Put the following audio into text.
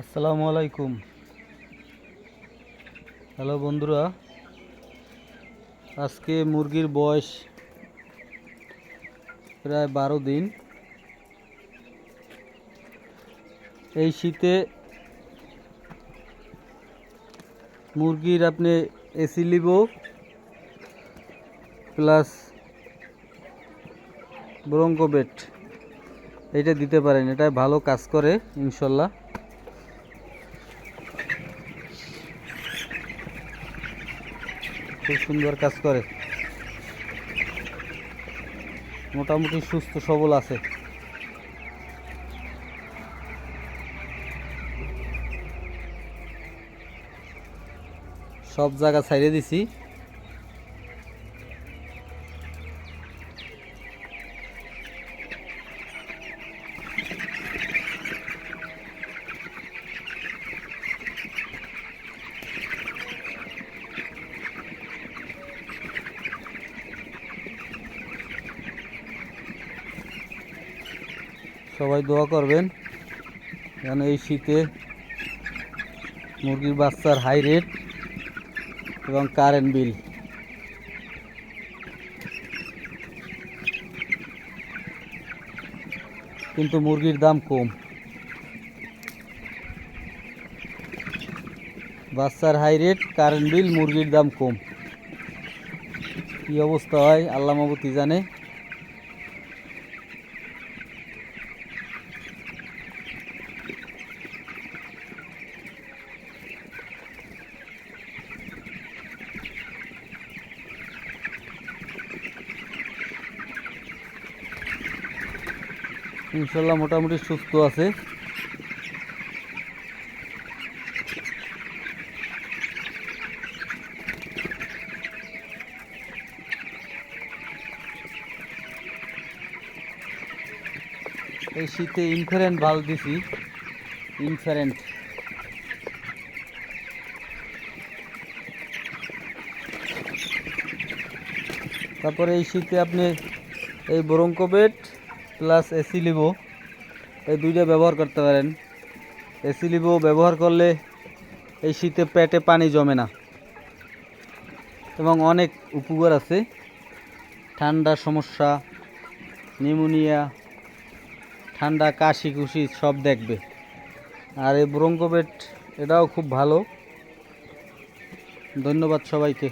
আসসালামু আলাইকুম। হ্যালো বন্ধুরা, আজকে মুরগির বয়স প্রায় 12 দিন। এই শীতে মুরগির আপনি এসি লিবো প্লাস ব্রঙ্কোবেট এটা দিতে পারেন। এটা ভালো কাজ করে ইনশাল্লাহ। খুব সুন্দর কাজ করে, মোটামুটি সুস্থ সবল আছে। সব জায়গা ছাইড়ে দিছি। সবাই দোয়া করবেন যেন এই শীতে মুরগির বাচ্চার হাই রেট এবং কারেন্ট বিল কিন্তু মুরগির দাম কম। বাচ্চার হাই রেট, কারেন্ট বিল, মুরগির দাম কম। কি অবস্থা হয় আল্লাহ মাবুতি জানে। ইনশাল্লাহ মোটামুটি সুস্থ আছে। এই শীতে ইনফারেন্ট ভাল দিছি, ইনফারেন্ট। তারপরে এই শীতে আপনি এই ব্রঙ্কোবেট প্লাস এসি লিবো এই দুইটা ব্যবহার করতে পারেন। এসি লিবো ব্যবহার করলে এই শীতে পেটে পানি জমে না এবং অনেক উপকার আছে। ঠান্ডার সমস্যা, নিউমোনিয়া, ঠান্ডা, কাশি কুশি সব দেখবে। আর এই ব্রঙ্কোবেট এটাও খুব ভালো। ধন্যবাদ সবাইকে।